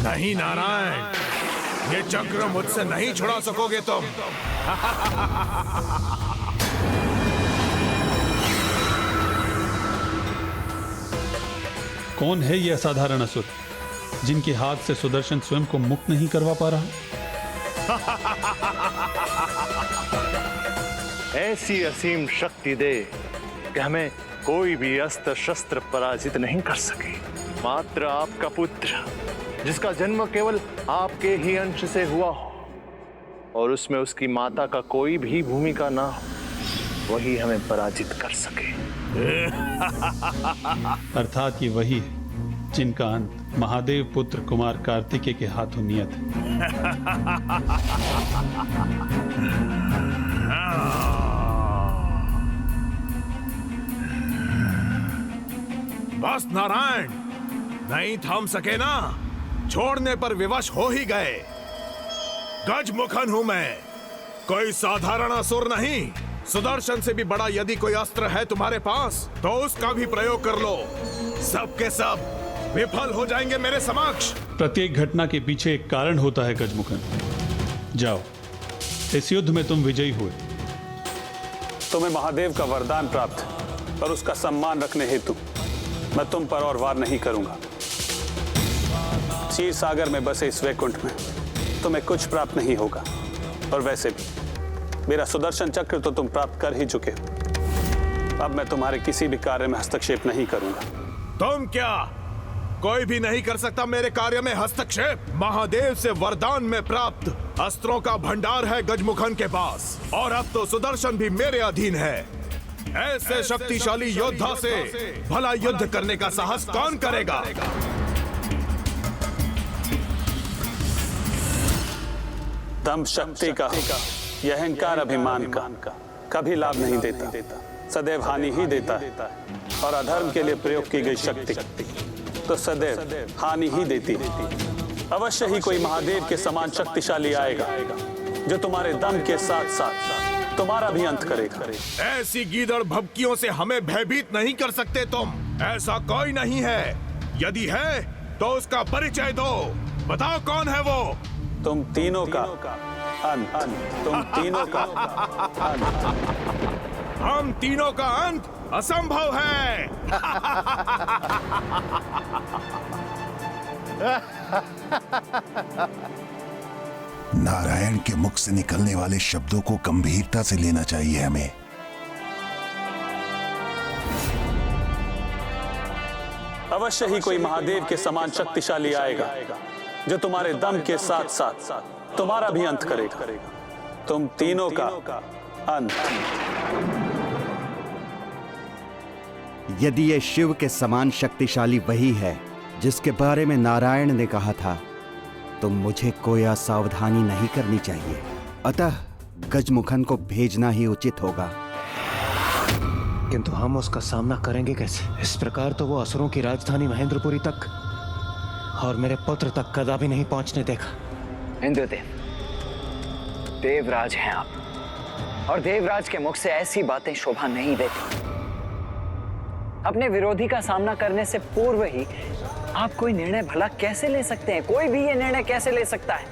नहीं नारायण, ये चक्र मुझसे नहीं छुड़ा सकोगे तुम। कौन है ये असाधारण असुर जिनके हाथ से सुदर्शन स्वयं को मुक्त नहीं करवा पा रहा? ऐसी असीम शक्ति दे कि हमें कोई भी अस्त्र शस्त्र पराजित नहीं कर सके। मात्र आपका पुत्र, जिसका जन्म केवल आपके ही अंश से हुआ हो और उसमें उसकी माता का कोई भी भूमिका ना हो, वही हमें पराजित कर सके। अर्थात ये वही है जिनका अंत महादेव पुत्र कुमार कार्तिकेय के हाथों नियत है। बस नारायण, नहीं थाम सके ना, छोड़ने पर विवश हो ही गए। गजमुखन हूं मैं, कोई साधारण असुर नहीं। सुदर्शन से भी बड़ा यदि कोई अस्त्र है तुम्हारे पास तो उसका भी प्रयोग कर लो। सब के सब विफल हो जाएंगे मेरे समक्ष। प्रत्येक घटना के पीछे एक कारण होता है गजमुखन। जाओ, इस युद्ध में तुम विजयी हुए। तुम्हें महादेव का वरदान प्राप्त है और उसका सम्मान रखने हेतु मैं तुम पर और वार नहीं करूंगा। क्षीर सागर में बसे इस वैकुंठ में तुम्हें कुछ प्राप्त नहीं होगा, और वैसे भी मेरा सुदर्शन चक्र तो तुम प्राप्त कर ही चुके हो। अब मैं तुम्हारे किसी भी कार्य में हस्तक्षेप नहीं करूंगा। तुम क्या, कोई भी नहीं कर सकता मेरे कार्य में हस्तक्षेप। महादेव से वरदान में प्राप्त अस्त्रों का भंडार है गजमुखन के पास, और अब तो सुदर्शन भी मेरे अधीन है। ऐसे शक्तिशाली योद्धा से भला युद्ध करने का साहस कौन करेगा? दम शक्ति का, यह अहंकार अभिमान का कभी लाभ नहीं देता, सदैव हानि ही देता है। और अधर्म के लिए प्रयोग की गई शक्ति तो सदैव हानि ही देती है। अवश्य ही कोई महादेव के समान शक्तिशाली आएगा जो तुम्हारे दम के साथ साथ तुम्हारा भी अंत करेगा। ऐसी गीदड़ भभकियों से हमें भयभीत नहीं कर सकते तुम। ऐसा कोई नहीं है, यदि है तो उसका परिचय दो। बताओ कौन है वो? तुम तीनों का अंत। तुम तीनों का अंत। हम तीनों का अंत असंभव है। नारायण के मुख से निकलने वाले शब्दों को गंभीरता से लेना चाहिए हमें। अवश्य ही कोई महादेव के समान शक्तिशाली आएगा जो तुम्हारे दम के साथ साथ तुम्हारा भी अंत करेगा। तुम तीनों का अंत। यदि ये शिव के समान शक्तिशाली वही है जिसके बारे में नारायण ने कहा था, तो मुझे कोई असावधानी नहीं करनी चाहिए। अतः गजमुखन को भेजना ही उचित होगा। किंतु हम उसका सामना करेंगे कैसे? इस प्रकार तो वो असुरों की राजधानी महेंद्रपुरी तक और मेरे पुत्र तक कदापि नहीं पहुंचने देगा। इंद्रदेव, देवराज हैं आप, और देवराज के मुख से ऐसी बातें शोभा नहीं देती। अपने विरोधी का सामना करने से पूर्व ही आप कोई निर्णय भला कैसे ले सकते हैं? कोई भी ये निर्णय कैसे ले सकता है?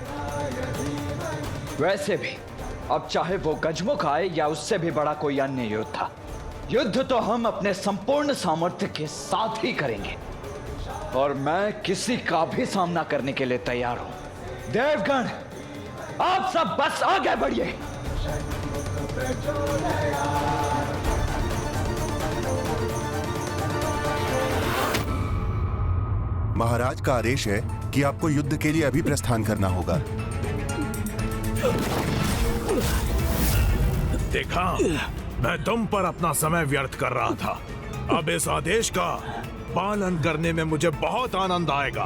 वैसे भी अब चाहे वो गजमुख आए या उससे भी बड़ा कोई अन्य योद्धा, युद्ध तो हम अपने संपूर्ण सामर्थ्य के साथ ही करेंगे, और मैं किसी का भी सामना करने के लिए तैयार हूं। देवगण, आप सब बस आगे बढ़िए। महाराज का आदेश है कि आपको युद्ध के लिए अभी प्रस्थान करना होगा। देखा, मैं तुम पर अपना समय व्यर्थ कर रहा था। अब इस आदेश का पालन करने में मुझे बहुत आनंद आएगा।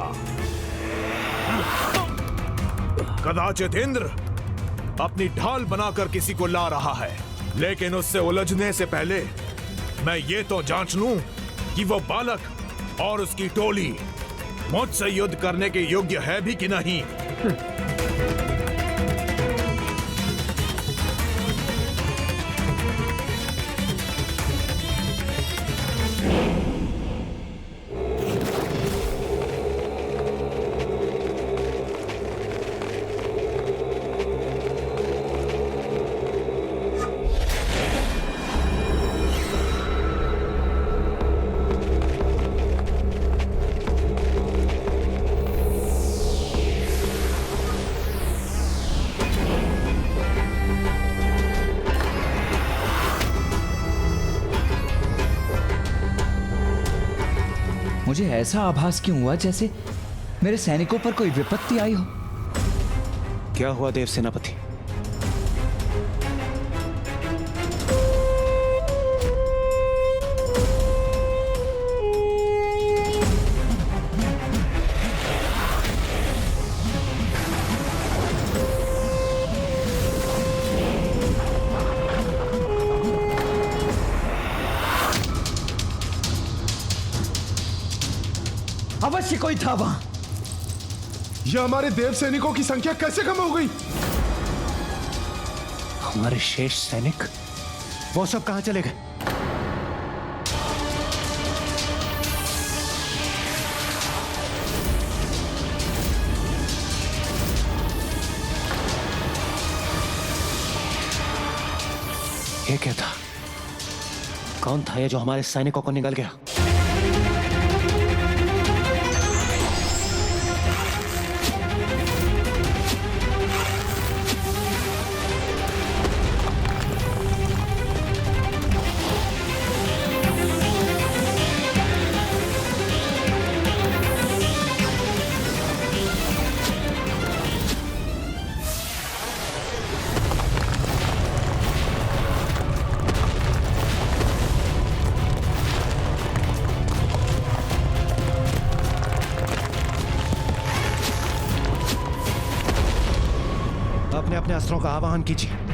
कदाचित इंद्र अपनी ढाल बनाकर किसी को ला रहा है, लेकिन उससे उलझने से पहले मैं ये तो जांच लूं कि वो बालक और उसकी टोली मुझसे युद्ध करने के योग्य है भी कि नहीं। मुझे ऐसा आभास क्यों हुआ जैसे मेरे सैनिकों पर कोई विपत्ति आई हो? क्या हुआ देव सेनापति? अवश्य कोई था वहां। यह हमारे देव सैनिकों की संख्या कैसे कम हो गई? हमारे शेष सैनिक वो सब कहां चले गए? ये क्या था? कौन था ये जो हमारे सैनिकों को निगल गया? अपने अपने अस्त्रों का आवाहन कीजिए।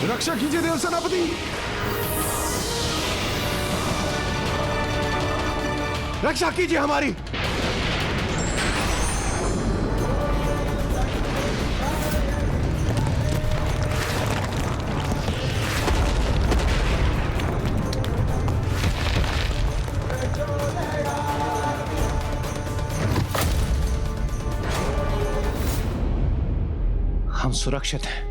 रक्षा कीजिए देव सेनापति। रक्षा कीजिए हमारी। हम सुरक्षित हैं।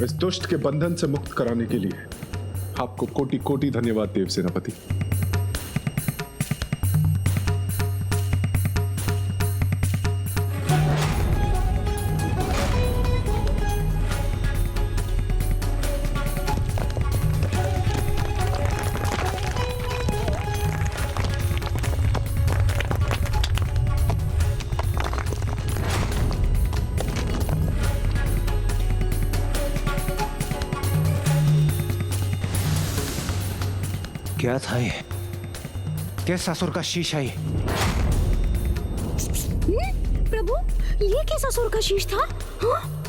इस दुष्ट के बंधन से मुक्त कराने के लिए आपको कोटि कोटि धन्यवाद देव सेनापति। क्या था ये? किस असुर का शीश है ये? प्रभु, ये किस असुर का शीश था? हाँ?